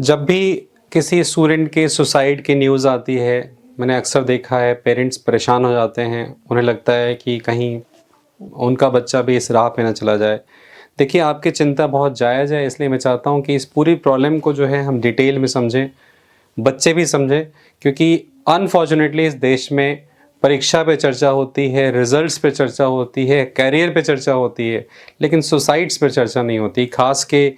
जब भी किसी स्टूडेंट के सुसाइड की न्यूज़ आती है, मैंने अक्सर देखा है पेरेंट्स परेशान हो जाते हैं। उन्हें लगता है कि कहीं उनका बच्चा भी इस राह पे ना चला जाए। देखिए, आपकी चिंता बहुत जायज़ है, इसलिए मैं चाहता हूँ कि इस पूरी प्रॉब्लम को जो है हम डिटेल में समझें, बच्चे भी समझें, क्योंकि अनफॉर्चुनेटली इस देश में परीक्षा पे चर्चा होती है, रिज़ल्ट्स पे चर्चा होती है, करियर पे चर्चा होती है, लेकिन सुसाइड्स पे चर्चा नहीं होती। ख़ास के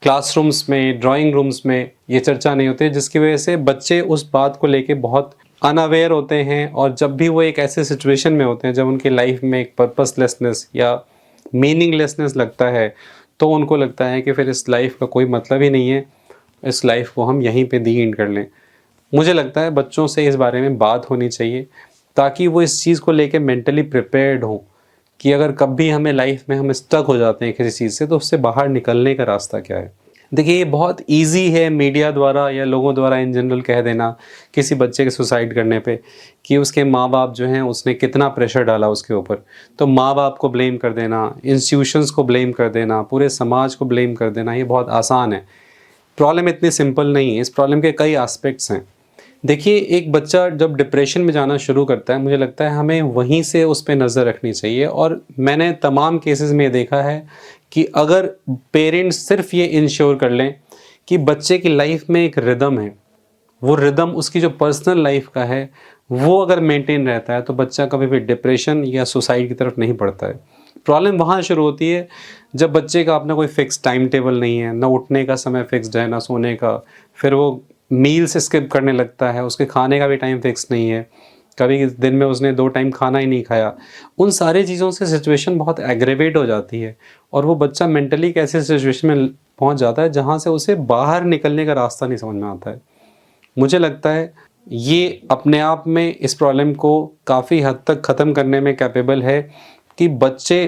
क्लासरूम्स में, ड्राइंग रूम्स में ये चर्चा नहीं होती, जिसकी वजह से बच्चे उस बात को लेके बहुत अनअवेयर होते हैं। और जब भी वो एक ऐसे सिचुएशन में होते हैं जब उनकी लाइफ में एक पर्पसलेसनेस या मीनिंगलेसनेस लगता है, तो उनको लगता है कि फिर इस लाइफ का कोई मतलब ही नहीं है, इस लाइफ को हम यहीं पे दी एंड कर लें। मुझे लगता है बच्चों से इस बारे में बात होनी चाहिए, ताकि वो इस चीज़ को लेके मेंटली प्रिपेयर्ड हों कि अगर कभी हमें लाइफ में हम स्टक हो जाते हैं किसी चीज़ से, तो उससे बाहर निकलने का रास्ता क्या है। देखिए, ये बहुत ईज़ी है मीडिया द्वारा या लोगों द्वारा इन जनरल कह देना किसी बच्चे के सुसाइड करने पे कि उसके माँ-बाप जो हैं उसने कितना प्रेशर डाला उसके ऊपर। तो माँ-बाप को ब्लेम कर देना, इंस्टीट्यूशंस को ब्लेम कर देना, पूरे समाज को ब्लेम कर देना, ये बहुत आसान है। प्रॉब्लम इतनी सिंपल नहीं है, इस प्रॉब्लम के कई एस्पेक्ट्स हैं। देखिए, एक बच्चा जब डिप्रेशन में जाना शुरू करता है, मुझे लगता है हमें वहीं से उस पे नज़र रखनी चाहिए। और मैंने तमाम केसेस में ये देखा है कि अगर पेरेंट्स सिर्फ ये इंश्योर कर लें कि बच्चे की लाइफ में एक रिदम है, वो रिदम उसकी जो पर्सनल लाइफ का है, वो अगर मेंटेन रहता है, तो बच्चा कभी भी डिप्रेशन या सुसाइड की तरफ नहीं बढ़ता है। प्रॉब्लम वहाँ शुरू होती है जब बच्चे का अपना कोई फ़िक्स टाइम टेबल नहीं है, ना उठने का समय फ़िक्स्ड है, ना सोने का। फिर वो मील्स स्किप करने लगता है, उसके खाने का भी टाइम फ़िक्स नहीं है। कभी दिन में उसने 2 टाइम खाना ही नहीं खाया। उन सारी चीज़ों से सिचुएशन बहुत एग्रेवेट हो जाती है और वो बच्चा मेंटली एक ऐसी सिचुएशन में पहुँच जाता है जहाँ से उसे बाहर निकलने का रास्ता नहीं समझ में आता है। मुझे लगता है ये अपने आप में इस प्रॉब्लम को काफ़ी हद तक ख़त्म करने में कैपेबल है कि बच्चे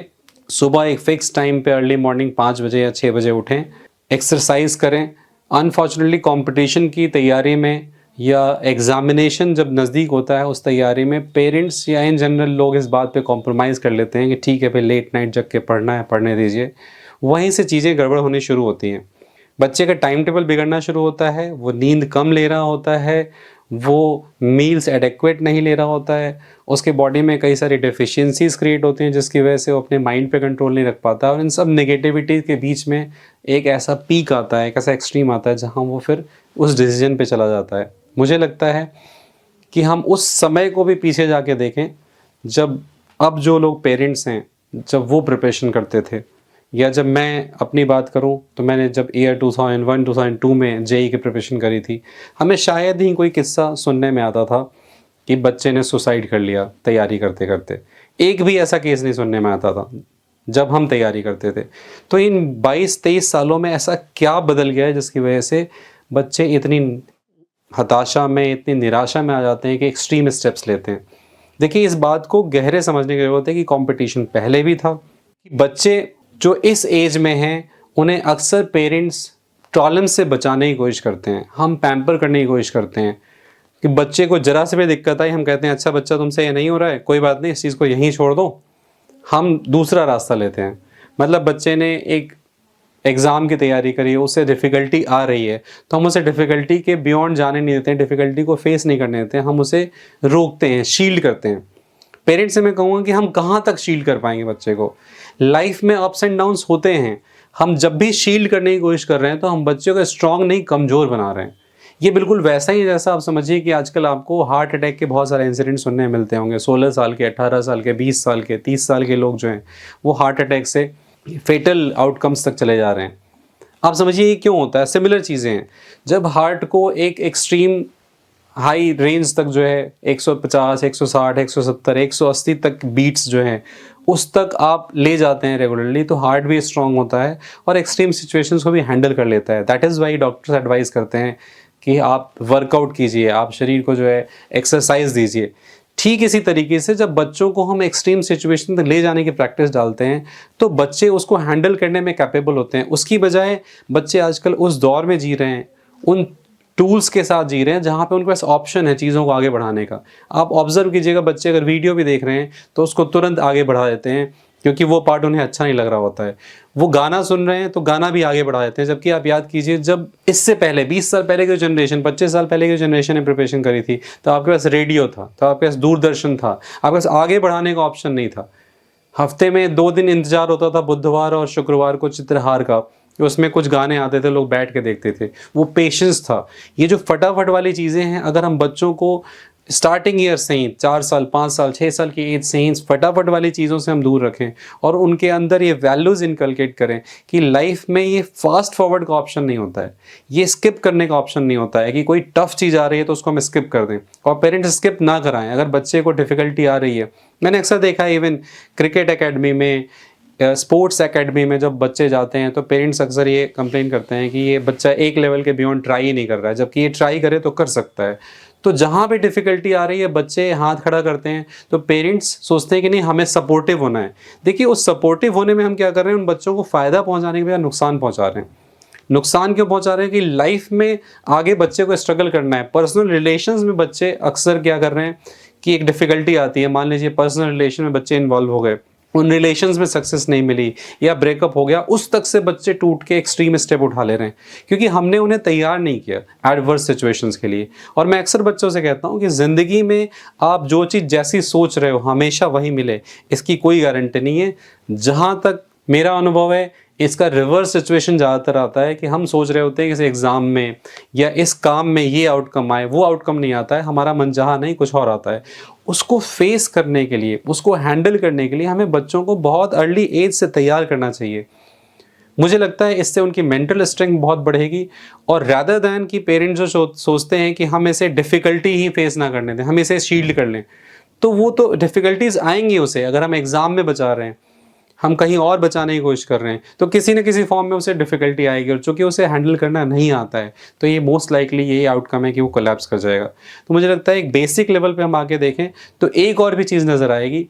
सुबह एक फ़िक्स टाइम पे अर्ली मॉर्निंग 5 बजे या 6 बजे उठें, एक्सरसाइज़ करें। अनफॉर्चुनेटली कंपटीशन की तैयारी में या एग्ज़ामिनेशन जब नज़दीक होता है, उस तैयारी में पेरेंट्स या इन जनरल लोग इस बात पे कॉम्प्रोमाइज़ कर लेते हैं कि ठीक है भाई, लेट नाइट जग के पढ़ना है, पढ़ने दीजिए। वहीं से चीज़ें गड़बड़ होनी शुरू होती हैं। बच्चे का टाइम टेबल बिगड़ना शुरू होता है, वो नींद कम ले रहा होता है, वो मील्स एडेक्वेट नहीं ले रहा होता है, उसके बॉडी में कई सारी डेफिशिएंसीज़ क्रिएट होती हैं जिसकी वजह से वो अपने माइंड पे कंट्रोल नहीं रख पाता। और इन सब नेगेटिविटी के बीच में एक ऐसा पीक आता है, एक ऐसा एक्सट्रीम आता है जहाँ वो फिर उस डिसीजन पे चला जाता है। मुझे लगता है कि हम उस समय को भी पीछे जाके देखें जब अब जो लोग पेरेंट्स हैं, जब वो प्रिपरेशन करते थे, या जब मैं अपनी बात करूं तो मैंने जब ईयर 2001-2002 में जेईई की प्रिपरेशन करी थी, हमें शायद ही कोई किस्सा सुनने में आता था कि बच्चे ने सुसाइड कर लिया तैयारी करते करते। एक भी ऐसा केस नहीं सुनने में आता था जब हम तैयारी करते थे। तो इन 22-23 सालों में ऐसा क्या बदल गया है जिसकी वजह से बच्चे इतनी हताशा में, इतनी निराशा में आ जाते हैं कि एक्सट्रीम स्टेप्स लेते हैं। देखिए, इस बात को गहरे समझने की ज़रूरत है कि कंपटीशन पहले भी था। बच्चे जो इस एज में हैं, उन्हें अक्सर पेरेंट्स प्रॉब्लम से बचाने की कोशिश करते हैं। हम पैम्पर करने की कोशिश करते हैं कि बच्चे को ज़रा से भी दिक्कत आई, हम कहते हैं अच्छा बच्चा तुमसे ये नहीं हो रहा है, कोई बात नहीं, इस चीज़ को यहीं छोड़ दो। हम दूसरा रास्ता लेते हैं। मतलब बच्चे ने एक एग्ज़ाम की तैयारी करी है, उससे डिफ़िकल्टी आ रही है, तो हम उसे डिफ़िकल्टी के बियॉन्ड जाने नहीं देते हैं, डिफ़िकल्टी को फेस नहीं करने देते हैं, हम उसे रोकते हैं, शील्ड करते हैं। पेरेंट्स से मैं कहूँगा कि हम कहाँ तक शील्ड कर पाएंगे बच्चे को। लाइफ में अप्स एंड डाउन्स होते हैं, हम जब भी शील्ड करने की कोशिश कर रहे हैं तो हम बच्चे को स्ट्रॉन्ग नहीं, कमज़ोर बना रहे हैं। ये बिल्कुल वैसा ही है जैसा आप समझिए कि आजकल आपको हार्ट अटैक के बहुत सारे इंसिडेंट सुनने मिलते होंगे। 16 साल के, 18 साल के, 20 साल के, 30 साल के लोग जो हैं, वो हार्ट अटैक से फेटल आउटकम्स तक चले जा रहे हैं। आप समझिए ये क्यों होता है। सिमिलर चीज़ें हैं, जब हार्ट को एक एक्सट्रीम हाई रेंज तक जो है 150, 160, 170, 180 तक बीट्स जो हैं, उस तक आप ले जाते हैं रेगुलरली, तो हार्ट भी स्ट्रांग होता है और एक्सट्रीम सिचुएशंस को भी हैंडल कर लेता है। That is why doctors advice करते हैं कि आप वर्कआउट कीजिए, आप शरीर को जो है एक्सरसाइज दीजिए। ठीक इसी तरीके से जब बच्चों को हम एक्सट्रीम सिचुएशन तक ले जाने की प्रैक्टिस डालते हैं, तो बच्चे उसको हैंडल करने में कैपेबल होते हैं। उसकी बजाय बच्चे आजकल उस दौर में जी रहे हैं, उन टूल्स के साथ जी रहे हैं जहाँ पे उनके पास ऑप्शन है चीज़ों को आगे बढ़ाने का। आप ऑब्ज़र्व कीजिएगा, बच्चे अगर वीडियो भी देख रहे हैं तो उसको तुरंत आगे बढ़ा देते हैं क्योंकि वो पार्ट उन्हें अच्छा नहीं लग रहा होता है। वो गाना सुन रहे हैं तो गाना भी आगे बढ़ा देते हैं, जबकि आप याद कीजिए जब इससे पहले 20 साल पहले की जनरेशन, 25 साल पहले की जनरेशन ने प्रिपरेशन करी थी, तो आपके पास रेडियो था, तो आपके पास दूरदर्शन था, आपके पास आगे बढ़ाने का ऑप्शन नहीं था। हफ्ते में 2 दिन इंतजार होता था, बुधवार और शुक्रवार को चित्रहार का, उसमें कुछ गाने आते थे, लोग बैठ के देखते थे, वो पेशेंस था। ये जो फटाफट वाली चीज़ें हैं, अगर हम बच्चों को स्टार्टिंग ईयर से ही 4 साल 5 साल 6 साल की एज से ही फटाफट वाली चीज़ों से हम दूर रखें और उनके अंदर ये वैल्यूज़ इनकलकेट करें कि लाइफ में ये फास्ट फॉरवर्ड का ऑप्शन नहीं होता है, ये स्किप करने का ऑप्शन नहीं होता है कि कोई टफ चीज़ आ रही है तो उसको हम स्किप कर दें, और पेरेंट्स स्किप ना कराएं। अगर बच्चे को डिफ़िकल्टी आ रही है, मैंने अक्सर देखा है इवन क्रिकेट एकेडमी में, स्पोर्ट्स एकेडमी में जब बच्चे जाते हैं तो पेरेंट्स अक्सर ये कंप्लेन करते हैं कि ये बच्चा एक लेवल के बियॉन्ड ट्राई ही नहीं कर रहा है, जबकि ये ट्राई करे तो कर सकता है। तो जहाँ भी डिफ़िकल्टी आ रही है बच्चे हाथ खड़ा करते हैं, तो पेरेंट्स सोचते हैं कि नहीं हमें सपोर्टिव होना है। देखिए उस सपोर्टिव होने में हम क्या कर रहे हैं, उन बच्चों को फ़ायदा पहुँचाने के बजाय नुकसान पहुँचा रहे हैं। नुकसान क्यों पहुँचा रहे हैं कि लाइफ में आगे बच्चे को स्ट्रगल करना है। पर्सनल रिलेशंस में बच्चे अक्सर क्या कर रहे हैं कि एक डिफ़िकल्टी आती है, मान लीजिए पर्सनल रिलेशन में बच्चे इन्वॉल्व हो गए, उन रिलेशंस में सक्सेस नहीं मिली या ब्रेकअप हो गया, उस तक से बच्चे टूट के एक्सट्रीम स्टेप उठा ले रहे हैं क्योंकि हमने उन्हें तैयार नहीं किया एडवर्स सिचुएशंस के लिए। और मैं अक्सर बच्चों से कहता हूं कि ज़िंदगी में आप जो चीज़ जैसी सोच रहे हो हमेशा वही मिले, इसकी कोई गारंटी नहीं है। जहां तक मेरा अनुभव है, इसका रिवर्स सिचुएशन ज़्यादातर आता है कि हम सोच रहे होते हैं कि इस एग्ज़ाम में या इस काम में ये आउटकम आए, वो आउटकम नहीं आता है, हमारा मनचाहा नहीं कुछ और आता है। उसको फेस करने के लिए, उसको हैंडल करने के लिए हमें बच्चों को बहुत अर्ली एज से तैयार करना चाहिए। मुझे लगता है इससे उनकी मेंटल स्ट्रेंथ बहुत बढ़ेगी, और रैदर दैन कि पेरेंट्स जो सोचते हैं कि हम इसे डिफ़िकल्टी ही फेस ना करने दें, हम इसे शील्ड कर लें, तो वो तो डिफ़िकल्टीज़ आएंगी उसे। अगर हम एग्ज़ाम में बचा रहे हैं, हम कहीं और बचाने की कोशिश कर रहे हैं, तो किसी न किसी फॉर्म में उसे डिफ़िकल्टी आएगी, और चूँकि उसे हैंडल करना नहीं आता है तो ये मोस्ट लाइकली यही आउटकम है कि वो कोलैप्स कर जाएगा। तो मुझे लगता है एक बेसिक लेवल पे हम आके देखें तो एक और भी चीज़ नज़र आएगी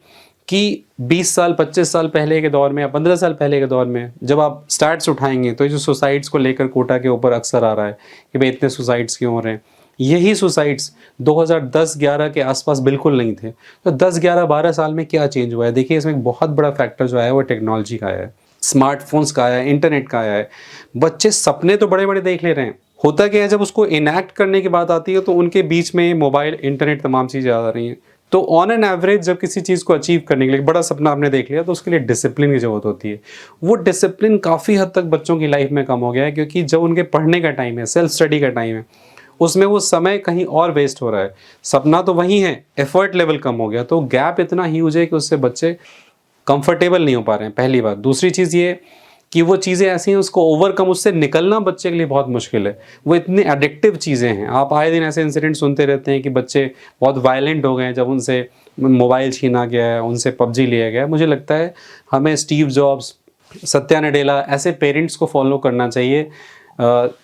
कि 20 साल 25 साल पहले के दौर में या 15 साल पहले के दौर में जब आप स्टैट्स उठाएंगे तो ये जो सुसाइड्स को लेकर कोटा के ऊपर अक्सर आ रहा है कि भाई इतने सुसाइड्स क्यों हो रहे हैं, यही सुसाइड्स 2010-11 के आसपास बिल्कुल नहीं थे। तो 10-11-12 साल में क्या चेंज हुआ है, देखिए इसमें एक बहुत बड़ा फैक्टर जो आया है वो टेक्नोलॉजी का आया है, स्मार्टफोन्स का आया है, इंटरनेट का आया है। बच्चे सपने तो बड़े बड़े देख ले रहे हैं, होता क्या है जब उसको इनैक्ट करने की बात आती है तो उनके बीच में मोबाइल, इंटरनेट, तमाम चीज़ें आ रही हैं। तो ऑन एन एवरेज जब किसी चीज़ को अचीव करने के लिए बड़ा सपना आपने देख लिया तो उसके लिए डिसिप्लिन की ज़रूरत होती है। वो डिसिप्लिन काफ़ी हद तक बच्चों की लाइफ में कम हो गया है, क्योंकि जब उनके पढ़ने का टाइम है, सेल्फ स्टडी का टाइम है, उसमें वो समय कहीं और वेस्ट हो रहा है। सपना तो वही है, एफर्ट लेवल कम हो गया, तो गैप इतना ह्यूज है कि उससे बच्चे कंफर्टेबल नहीं हो पा रहे हैं, पहली बात। दूसरी चीज़ ये कि वो चीज़ें ऐसी हैं, उसको ओवरकम, उससे निकलना बच्चे के लिए बहुत मुश्किल है। वो इतनी एडिक्टिव चीज़ें हैं, आप आए दिन ऐसे इंसिडेंट सुनते रहते हैं कि बच्चे बहुत वायलेंट हो गए हैं जब उनसे मोबाइल छीना गया है, उनसे पबजी लिया गया है। मुझे लगता है हमें स्टीव जॉब्स, सत्या नडेला ऐसे पेरेंट्स को फॉलो करना चाहिए।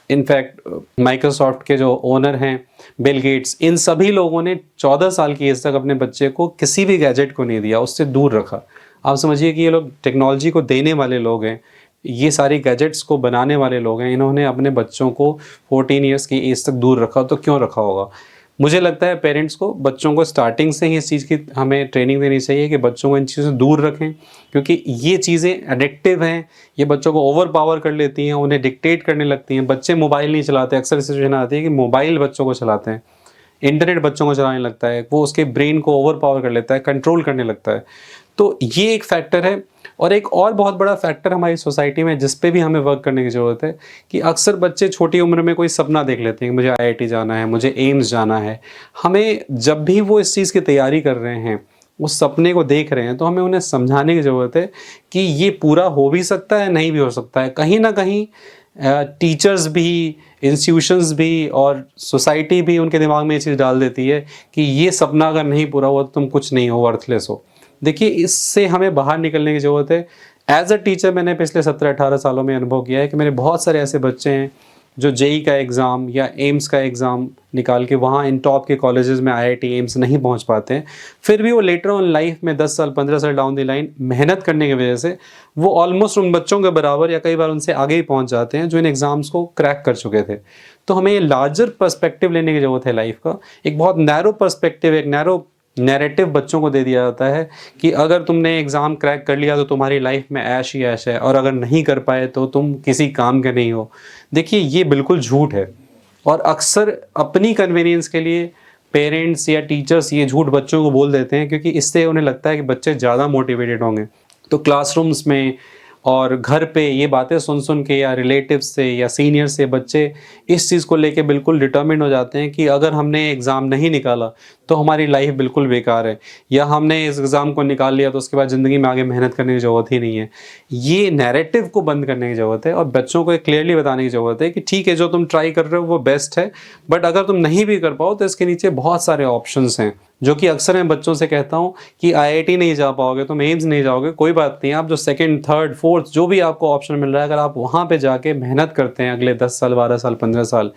इनफैक्ट माइक्रोसॉफ्ट के जो ओनर हैं बिल गेट्स, इन सभी लोगों ने 14 साल की एज तक अपने बच्चे को किसी भी गैजेट को नहीं दिया, उससे दूर रखा। आप समझिए कि ये लोग टेक्नोलॉजी को देने वाले लोग हैं, ये सारी गैजेट्स को बनाने वाले लोग हैं, इन्होंने अपने बच्चों को 14 ईयर्स की एज तक दूर रखा, तो क्यों रखा होगा। मुझे लगता है पेरेंट्स को बच्चों को स्टार्टिंग से ही इस चीज़ की हमें ट्रेनिंग देनी चाहिए कि बच्चों को इन चीज़ों से दूर रखें, क्योंकि ये चीज़ें एडिक्टिव हैं, ये बच्चों को ओवर पावर कर लेती हैं, उन्हें डिक्टेट करने लगती हैं। बच्चे मोबाइल नहीं चलाते, अक्सर सिचुएशन आती है कि मोबाइल बच्चों को चलाते हैं, इंटरनेट बच्चों को चलाने लगता है, वो उसके ब्रेन को ओवर पावर कर लेता है, कंट्रोल करने लगता है। तो ये एक फैक्टर है। और एक और बहुत बड़ा फैक्टर हमारी सोसाइटी में जिस पे भी हमें वर्क करने की ज़रूरत है कि अक्सर बच्चे छोटी उम्र में कोई सपना देख लेते हैं कि मुझे आईआईटी जाना है, मुझे एम्स जाना है। हमें जब भी वो इस चीज़ की तैयारी कर रहे हैं, उस सपने को देख रहे हैं, तो हमें उन्हें समझाने की ज़रूरत है कि ये पूरा हो भी सकता है, नहीं भी हो सकता है। कहीं ना कहीं टीचर्स भी, इंस्टीट्यूशंस भी और सोसाइटी भी उनके दिमाग में ये चीज़ डाल देती है कि ये सपना अगर नहीं पूरा हुआ तो तुम कुछ नहीं हो, वर्थलेस हो। देखिए इससे हमें बाहर निकलने की ज़रूरत है। एज अ टीचर मैंने पिछले 17-18 सालों में अनुभव किया है कि मेरे बहुत सारे ऐसे बच्चे हैं जो जेई का एग्ज़ाम या एम्स का एग्ज़ाम निकाल के वहाँ इन टॉप के कॉलेजेस में आईआईटी एम्स नहीं पहुँच पाते हैं, फिर भी वो लेटर ऑन लाइफ में 10 साल 15 साल डाउन द लाइन मेहनत करने की वजह से वो ऑलमोस्ट उन बच्चों के बराबर या कई बार उनसे आगे ही पहुँच जाते हैं जो इन एग्ज़ाम्स को क्रैक कर चुके थे। तो हमें ये लार्जर पर्सपेक्टिव लेने की ज़रूरत है लाइफ का, एक बहुत नैरो पर्सपेक्टिव, एक नैरो नैरेटिव बच्चों को दे दिया जाता है कि अगर तुमने एग्ज़ाम क्रैक कर लिया तो तुम्हारी लाइफ में ऐश ही ऐश है, और अगर नहीं कर पाए तो तुम किसी काम के नहीं हो। देखिए, ये बिल्कुल झूठ है, और अक्सर अपनी कन्वीनियंस के लिए पेरेंट्स या टीचर्स ये झूठ बच्चों को बोल देते हैं, क्योंकि इससे उन्हें लगता है कि बच्चे ज़्यादा मोटिवेटेड होंगे। तो क्लासरूम्स में और घर पे ये बातें सुन सुन के, या रिलेटिव से या सीनियर से, बच्चे इस चीज़ को लेके बिल्कुल डिटर्मिन्ड हो जाते हैं कि अगर हमने एग्ज़ाम नहीं निकाला तो हमारी लाइफ बिल्कुल बेकार है, या हमने इस एग्ज़ाम को निकाल लिया तो उसके बाद ज़िंदगी में आगे मेहनत करने की ज़रूरत ही नहीं है। ये नैरेटिव को बंद करने की ज़रूरत है, और बच्चों को क्लियरली बताने की ज़रूरत है कि ठीक है, जो तुम ट्राई कर रहे हो वो बेस्ट है, बट अगर तुम नहीं भी कर पाओ तो इसके नीचे बहुत सारे ऑप्शंस हैं। जो कि अक्सर मैं बच्चों से कहता हूँ कि आईआईटी नहीं जा पाओगे, तुम एम्स नहीं जाओगे, कोई बात नहीं, आप जो सेकंड, थर्ड, फोर्थ जो भी आपको ऑप्शन मिल रहा है, अगर आप वहाँ पे जाके मेहनत करते हैं अगले 10 साल, 12 साल, 15 साल,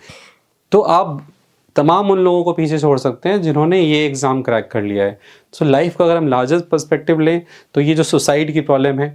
तो आप तमाम उन लोगों को पीछे छोड़ सकते हैं जिन्होंने ये एग्ज़ाम क्रैक कर लिया है। सो लाइफ का अगर हम लार्जेस्ट पर्सपेक्टिव लें तो ये जो सुसाइड की प्रॉब्लम है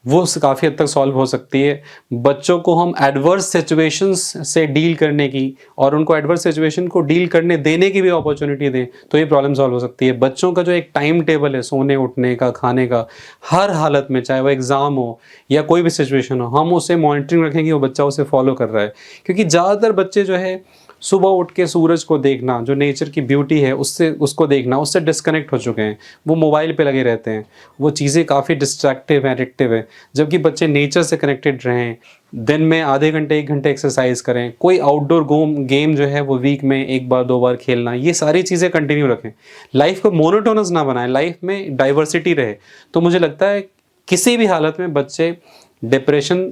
वो काफ़ी हद तक सॉल्व हो सकती है। बच्चों को हम एडवर्स सिचुएशंस से डील करने की, और उनको एडवर्स सिचुएशन को डील करने देने की भी अपॉर्चुनिटी दें तो ये प्रॉब्लम सॉल्व हो सकती है। बच्चों का जो एक टाइम टेबल है सोने उठने का, खाने का, हर हालत में, चाहे वो एग्ज़ाम हो या कोई भी सिचुएशन हो, हम उसे मॉनिटरिंग रखें कि वो बच्चा उसे फॉलो कर रहा है। क्योंकि ज़्यादातर बच्चे जो है सुबह उठ के सूरज को देखना, जो नेचर की ब्यूटी है उसको देखना, उससे डिस्कनेक्ट हो चुके हैं। वो मोबाइल पे लगे रहते हैं, वो चीज़ें काफ़ी डिस्ट्रैक्टिव हैं, एडिक्टिव है। जबकि बच्चे नेचर से कनेक्टेड रहें, दिन में आधे घंटे 1 घंटे एक्सरसाइज करें, कोई आउटडोर गेम जो है वो वीक में 1 बार 2 बार खेलना, ये सारी चीज़ें कंटिन्यू रखें। लाइफ को मोनोटोनस ना बनाएं, लाइफ में डाइवर्सिटी रहे। तो मुझे लगता है किसी भी हालत में बच्चे डिप्रेशन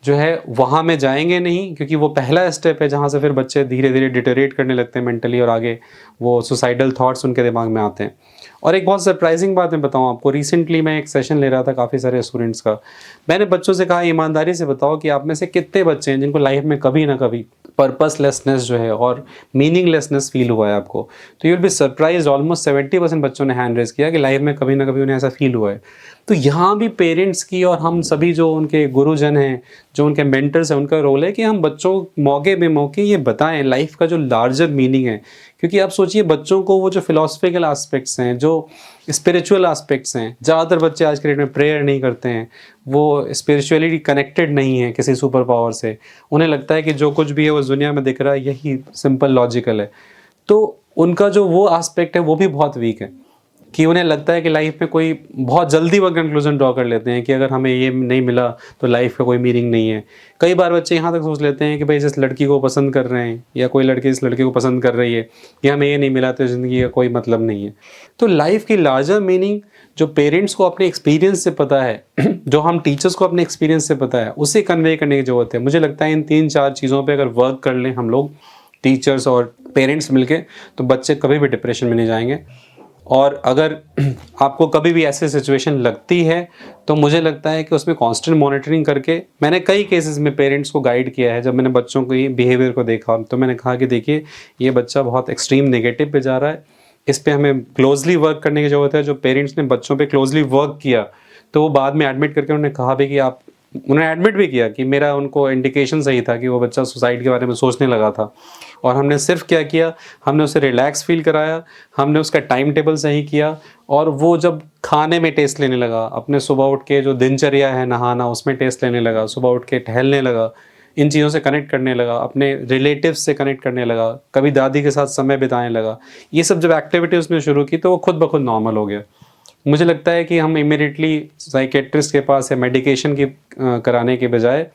जो है वहाँ में जाएंगे नहीं, क्योंकि वो पहला स्टेप है जहाँ से फिर बच्चे धीरे धीरे डिटेरिएट करने लगते हैं मेंटली, और आगे वो सुसाइडल थॉट्स उनके दिमाग में आते हैं। और एक बहुत सरप्राइजिंग बात मैं बताऊँ आपको, रिसेंटली मैं एक सेशन ले रहा था काफ़ी सारे स्टूडेंट्स का। मैंने बच्चों से कहा, ईमानदारी से बताओ कि आप में से कितने बच्चे हैं जिनको लाइफ में कभी ना कभी पर्पसलेसनेस जो है और मीनिंगलेसनेस फील हुआ है आपको। तो you will be surprise, almost 70% बच्चों ने हैंड रेज किया कि लाइफ में कभी ना कभी उन्हें ऐसा फील हुआ है। तो यहाँ भी पेरेंट्स की और हम सभी जो उनके गुरुजन हैं, जो उनके मेंटर्स हैं, उनका रोल है कि हम बच्चों मौके बेमौके ये बताएं लाइफ का जो लार्जर मीनिंग है। क्योंकि आप सोचिए, बच्चों को वो जो फिलोसफिकल एस्पेक्ट्स हैं, जो स्पिरिचुअल एस्पेक्ट्स हैं, ज़्यादातर बच्चे आज के डेट में प्रेयर नहीं करते हैं, वो स्पिरिचुअलिटी कनेक्टेड नहीं है किसी सुपर पावर से। उन्हें लगता है कि जो कुछ भी है वो दुनिया में दिख रहा है, यही सिंपल लॉजिकल है। तो उनका जो वो एस्पेक्ट है वो भी बहुत वीक है, कि उन्हें लगता है कि लाइफ में कोई, बहुत जल्दी वो कंक्लूजन ड्रॉ कर लेते हैं कि अगर हमें ये नहीं मिला तो लाइफ का कोई मीनिंग नहीं है। कई बार बच्चे यहाँ तक सोच लेते हैं कि भाई जिस लड़की को पसंद कर रहे हैं, या कोई लड़की इस लड़के को पसंद कर रही है, या हमें ये नहीं मिला तो ज़िंदगी का कोई मतलब नहीं है। तो लाइफ की लार्जर मीनिंग जो पेरेंट्स को अपने एक्सपीरियंस से पता है, जो हम टीचर्स को अपने एक्सपीरियंस से पता है, उसे कन्वे करने की ज़रूरत है। मुझे लगता है इन 3-4 चीज़ों पर अगर वर्क कर लें हम लोग, टीचर्स और पेरेंट्स मिलके, तो बच्चे कभी भी डिप्रेशन में नहीं जाएंगे। और अगर आपको कभी भी ऐसी सिचुएशन लगती है तो मुझे लगता है कि उसमें कांस्टेंट मॉनिटरिंग करके, मैंने कई केसेस में पेरेंट्स को गाइड किया है। जब मैंने बच्चों के बिहेवियर को देखा तो मैंने कहा कि देखिए, ये बच्चा बहुत एक्सट्रीम नेगेटिव पे जा रहा है, इस पे हमें क्लोजली वर्क करने की ज़रूरत है। जो पेरेंट्स ने बच्चों पे क्लोजली वर्क किया तो वो बाद में एडमिट करके उन्होंने कहा भी कि उन्होंने एडमिट भी किया कि मेरा उनको इंडिकेशन सही था कि वो बच्चा सुसाइड के बारे में सोचने लगा था। और हमने सिर्फ क्या किया, हमने उसे रिलैक्स फील कराया, हमने उसका टाइम टेबल सही किया, और वो जब खाने में टेस्ट लेने लगा, अपने सुबह उठ के जो दिनचर्या है नहाना उसमें टेस्ट लेने लगा, सुबह उठ के टहलने लगा, इन चीज़ों से कनेक्ट करने लगा, अपने रिलेटिव्स से कनेक्ट करने लगा, कभी दादी के साथ समय बिताने लगा, ये सब जब एक्टिविटी उसने शुरू की तो वो खुद ब खुद नॉर्मल हो गया। मुझे लगता है कि हम इमीडिएटली साइकेट्रिस्ट के पास या मेडिकेशन की कराने के बजाय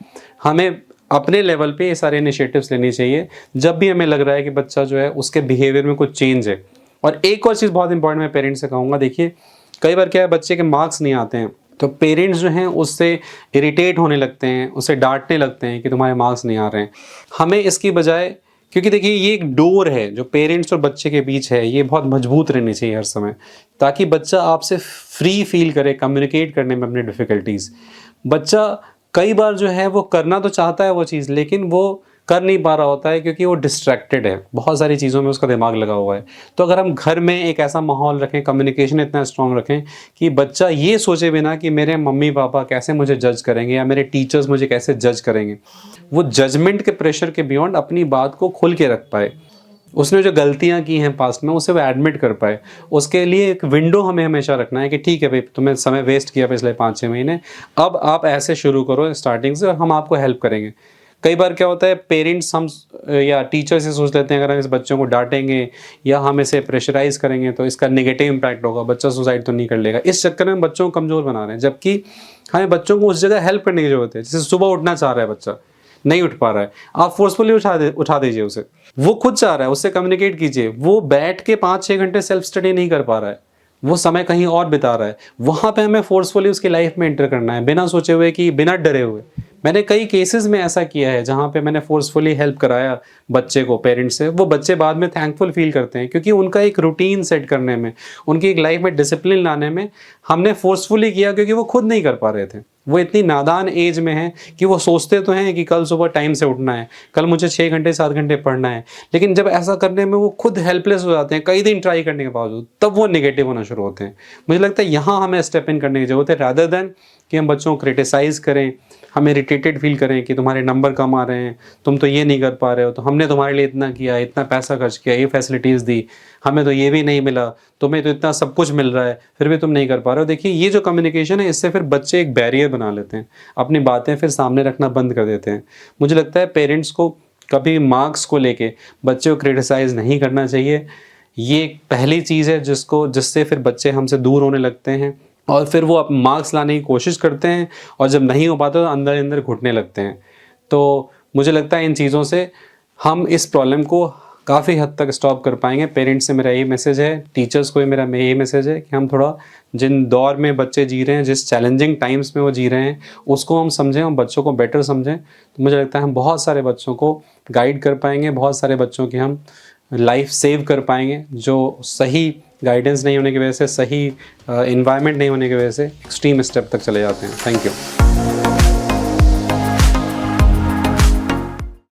हमें अपने लेवल पे ये सारे इनिशिएटिव्स लेनी चाहिए जब भी हमें लग रहा है कि बच्चा जो है उसके बिहेवियर में कुछ चेंज है। और एक और चीज़ बहुत इंपॉर्टेंट मैं पेरेंट्स से कहूँगा, देखिए कई बार क्या है, बच्चे के मार्क्स नहीं आते हैं तो पेरेंट्स जो हैं उससे इरिटेट होने लगते हैं, उसे डांटने लगते हैं कि तुम्हारे मार्क्स नहीं आ रहे हैं। हमें इसकी बजाय, क्योंकि देखिए ये एक डोर है जो पेरेंट्स और बच्चे के बीच है, ये बहुत मजबूत रहनी चाहिए हर समय, ताकि बच्चा आपसे फ्री फील करे कम्युनिकेट करने में अपनी डिफ़िकल्टीज़। बच्चा कई बार जो है वो करना तो चाहता है वो चीज़, लेकिन वो कर नहीं पा रहा होता है क्योंकि वो डिस्ट्रैक्टेड है, बहुत सारी चीज़ों में उसका दिमाग लगा हुआ है। तो अगर हम घर में एक ऐसा माहौल रखें, कम्युनिकेशन इतना स्ट्रॉन्ग रखें कि बच्चा ये सोचे बिना कि मेरे मम्मी पापा कैसे मुझे जज करेंगे या मेरे टीचर्स मुझे कैसे जज करेंगे, वो जजमेंट के प्रेशर के बियॉन्ड अपनी बात को खुल के रख पाए। उसने जो गलतियां की हैं पास्ट में उसे वो एडमिट कर पाए। उसके लिए एक विंडो हमें हमेशा रखना है कि ठीक है भाई, तुमने समय वेस्ट किया पिछले 5-6 महीने, अब आप ऐसे शुरू करो स्टार्टिंग से और हम आपको हेल्प करेंगे। कई बार क्या होता है, पेरेंट्स हम या टीचर्स ये सोच लेते हैं अगर हम इस बच्चों को डांटेंगे या हम इसे प्रेशराइज करेंगे तो इसका नेगेटिव इम्पैक्ट होगा, बच्चा सुसाइड तो नहीं कर लेगा। इस चक्कर में बच्चों को कमज़ोर बना रहे हैं, जबकि हमें बच्चों को उस जगह हेल्प करने की ज़रूरत है। जैसे सुबह उठना चाह रहा है बच्चा, नहीं उठ पा रहा है, आप फोर्सफुली उठा दीजिए उसे। वो खुद चाह रहा है, उससे कम्युनिकेट कीजिए। वो बैठ के 5-6 घंटे सेल्फ स्टडी नहीं कर पा रहा है, वो समय कहीं और बिता रहा है। वहाँ पे हमें फोर्सफुली उसकी लाइफ में एंटर करना है, बिना सोचे हुए कि बिना डरे हुए। मैंने कई केसेस में ऐसा किया है जहाँ पे मैंने फोर्सफुली हेल्प कराया बच्चे को पेरेंट्स से। वो बच्चे बाद में थैंकफुल फील करते हैं क्योंकि उनका एक रूटीन सेट करने में, उनकी एक लाइफ में डिसिप्लिन लाने में हमने फोर्सफुली किया, क्योंकि वो खुद नहीं कर पा रहे थे। वो इतनी नादान एज में है कि वो सोचते तो हैं कि कल सुबह टाइम से उठना है, कल मुझे 6 घंटे 7 घंटे पढ़ना है, लेकिन जब ऐसा करने में वो खुद हेल्पलेस हो जाते हैं कई दिन ट्राई करने के बावजूद, तब वो नेगेटिव होना शुरू होते हैं। मुझे लगता है यहाँ हमें स्टेप इन करने की ज़रूरत है, रादर देन कि हम बच्चों को क्रिटिसाइज़ करें, हमें इरिटेटेड फील करें कि तुम्हारे नंबर कम आ रहे हैं, तुम तो ये नहीं कर पा रहे हो, तो हमने तुम्हारे लिए इतना किया, इतना पैसा खर्च किया, ये फैसिलिटीज़ दी, हमें तो ये भी नहीं मिला, तुम्हें तो इतना सब कुछ मिल रहा है, फिर भी तुम नहीं कर पा रहे हो। देखिए, ये जो कम्युनिकेशन है, इससे फिर बच्चे एक बैरियर बना लेते हैं, अपनी बातें फिर सामने रखना बंद कर देते हैं। मुझे लगता है पेरेंट्स को कभी मार्क्स को लेके बच्चे को क्रिटिसाइज़ नहीं करना चाहिए। ये एक पहली चीज़ है जिससे फिर बच्चे हमसे दूर होने लगते हैं और फिर वो अब मार्क्स लाने की कोशिश करते हैं और जब नहीं हो पाता तो अंदर ही अंदर घुटने लगते हैं। तो मुझे लगता है इन चीज़ों से हम इस प्रॉब्लम को काफ़ी हद तक स्टॉप कर पाएंगे। पेरेंट्स से मेरा यही मैसेज है, टीचर्स को भी मेरा यही मैसेज है कि हम थोड़ा जिन दौर में बच्चे जी रहे हैं, जिस चैलेंजिंग टाइम्स में वो जी रहे हैं, उसको हम समझें और बच्चों को बेटर समझें। तो मुझे लगता है हम बहुत सारे बच्चों को गाइड कर पाएंगे, बहुत सारे बच्चों की हम लाइफ सेव कर पाएंगे, जो सही गाइडेंस नहीं होने की वजह से, सही एनवायरनमेंट नहीं होने की वजह से एक्सट्रीम स्टेप तक चले जाते हैं। Thank you.